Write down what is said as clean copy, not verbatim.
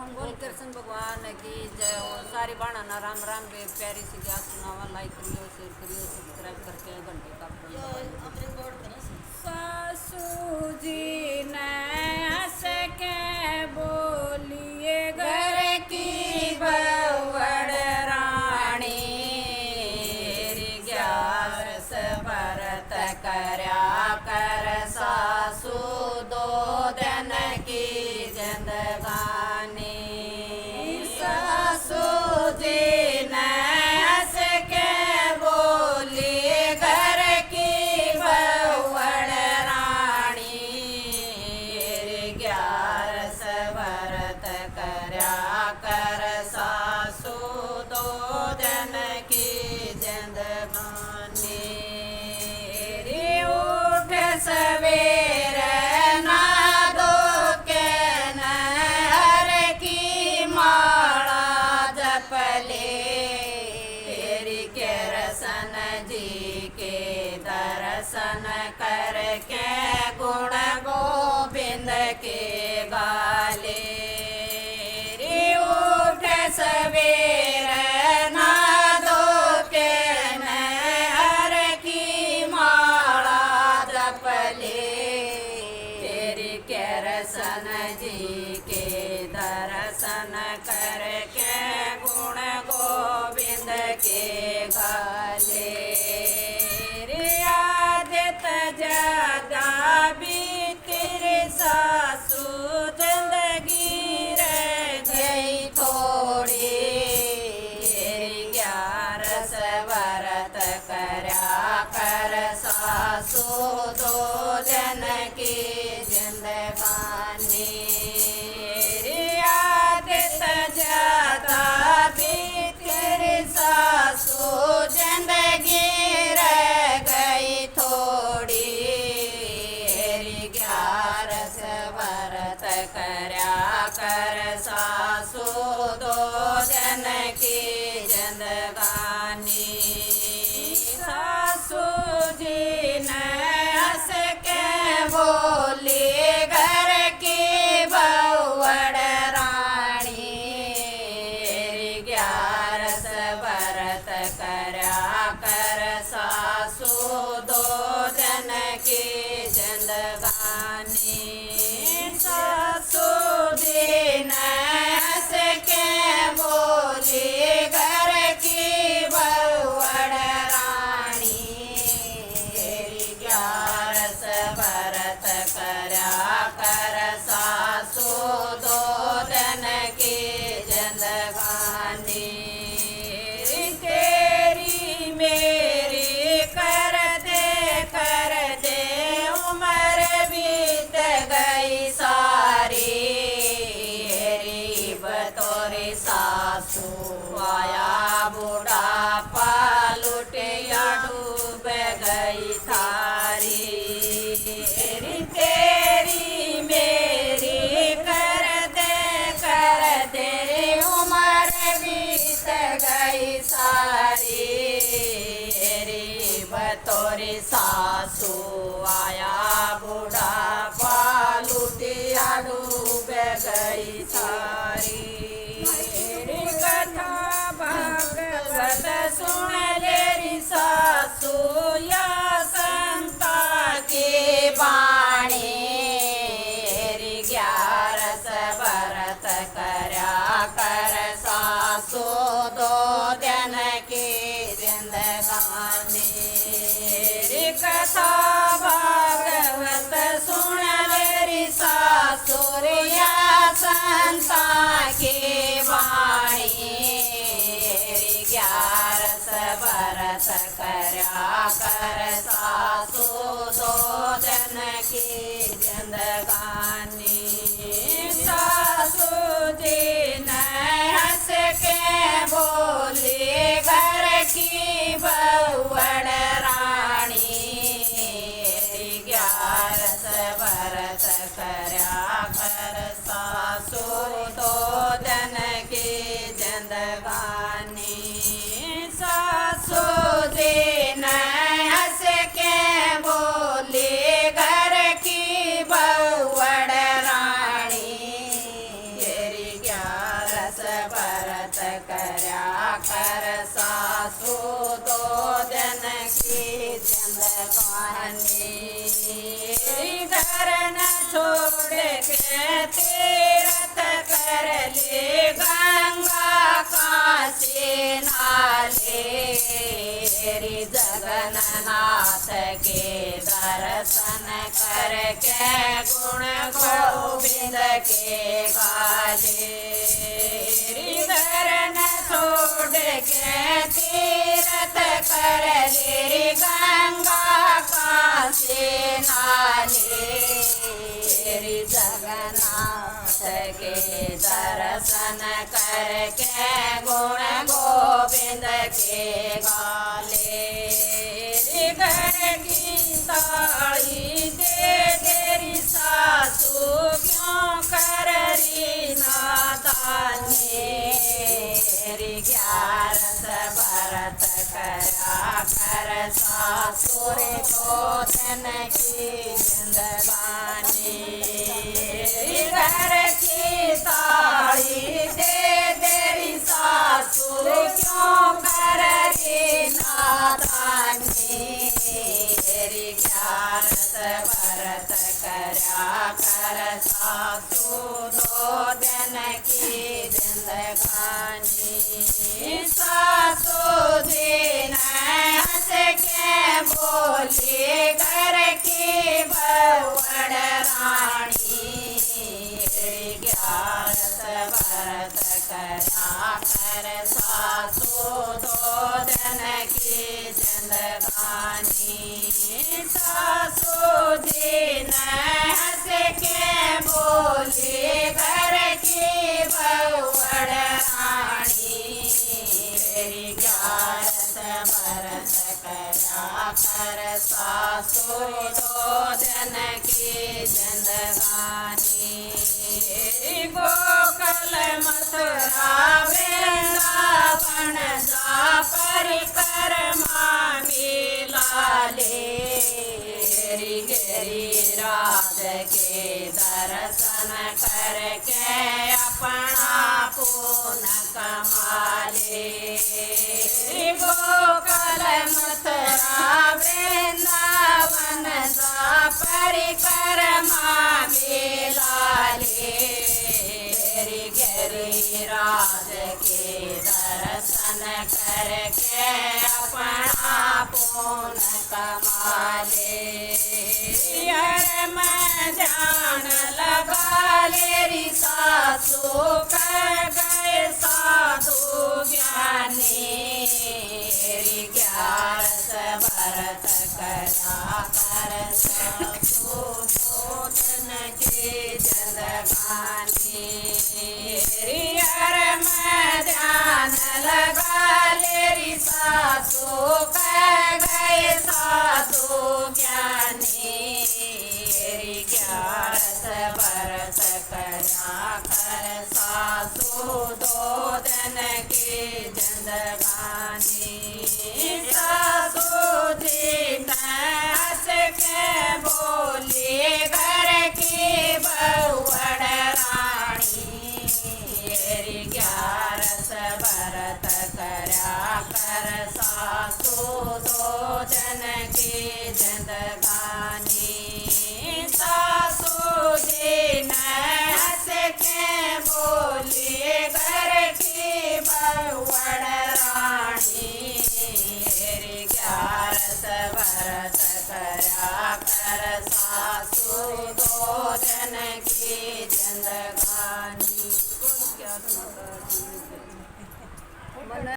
बोल कृष्ण भगवान की जय हो। सारी बाणा ना राम राम बे प्यारी सी जा सुनावा। लाइक करियो, शेयर करियो, सब्सक्राइब करके घंटे का बटन दबाइयो। सासू जी ने हंस के बोलिए घर की बवड़ रानी, ग्यारस भरत करया कर सासू दो दिन की जिंदगानी। सासू जी ने हंस के बोली घर की बवड़ रानी, ग्यारस भरत करया कर सासू दो दिन की जिंदगानी। उठ सवेर ना दो के नहर की माला जपले, के रसन जी के दर्शन करके गुण गोविंद के गाले। उठ सवेर ना दो के नहर की माला जपले, तेरी के रसन जी के दर्शन करके गुण गोविंद के गाले। आदित ज्यादा भी तेरे सासू जिंदगी रह गई थोड़ी, ग्यारस व्रत करया कर सासू दो दिन की जिंदगानी। आदित ज्यादा भी तेरी सासू जिंदगी रह गई थोड़ी, ग्यारस व्रत करया कर सासू दो दिन की जिंदगानी। सासू जी ने हंस के बोली घर की बवड़ रानी, ग्यारस व्रत करया कर सासू दो दिन की जिंदगानी। सासू जी ने हंस के बोली घर की बवड़ रानी, ग्यारस व्रत करया कर सासू दो दिन की जिंदगानी। तेरी मेरी कर दे उम्र बीत गई सारी, बतौरी सासू आया बुढ़ापा लुटिया डूब गई थारी। तेरी मेरी कर दे उम्र बीत गई सारी, बतौरी सासू आया बुढ़ापा लुटिया डूब गई सारी। मेरी कथा भागवत सुन लेरी सासू या संता की बाणी, ग्यारस व्रत करया कर सासू दो दिन की जिंदगानी। कथा भागवत सुन लेरी सासुर या संता की वाणी, ग्यारस व्रत करया कर सासू दो दिन की जिंदगानी। सासू जी ने हंस के बोली घर की बवड़ रानी, ग्यारस व्रत करया कर सासू दो दिन की जिंदगानी। सासू जी ने हंस के बोली घर की बवड़ रानी, तेरी क्या करया कर सासू दो दिन की जिंदगानी घर न छोड़ के तीरथ कर ले गंगा काशी नाले जगन्नाथ के दर्शन करके गुण गोविंद के गाले घर न छोड़ के तीरथ कर ले गंगा काशी नाले जगन्नाथ के दर्शन करके गुण गोविंद के गाले घर की ताली दे तेरी सासू क्यों कर रही नादानी 11 व्रत करा कर सासुर को दिन की जिंदगानी घर की ताली दे तेरी सासू क्यों कर रही नादानी 11 व्रत करा कर सासू 2 दिन की जिंदगानी सासू दिन हंस के बोली घर की बवड़ रानी 11 व्रत करा कर सासू 2 दिन की जिंदगानी सासू दिन हंस के बोली घर की बवड़ रानी 11 व्रत करा कर सासू 2 दिन की जिंदगानी गोकुल मथुरा वृंदावन जा परिक्रमा मिलाले गिरिराज के दर्शन करके अपना पुण्य कमाले गोकुल मथुरा वृंदावन जा परिक्रमा मिलाले गिरिराज के दर्शन करके अपना पुण्य कमाले मैं ध्यान लगा लेरी सासू कर गए साधु ज्ञानी 11 व्रत करा कर सासू 2 दिन की जिंदगानी मैं ध्यान लगा लेरी सासू कर गए साधु ज्ञानी 11 व्रत करा कर सासू 2 दिन की जिंदगानी सासू दिन हंस के बोली घर की बवड़ रानी 11 व्रत करा कर सासू 2 दिन की जिंदगानी सासू दिन हंस के बोली घर की बवड़ रानी 11 व्रत करा कर सासू 2 दिन की जिंदगानी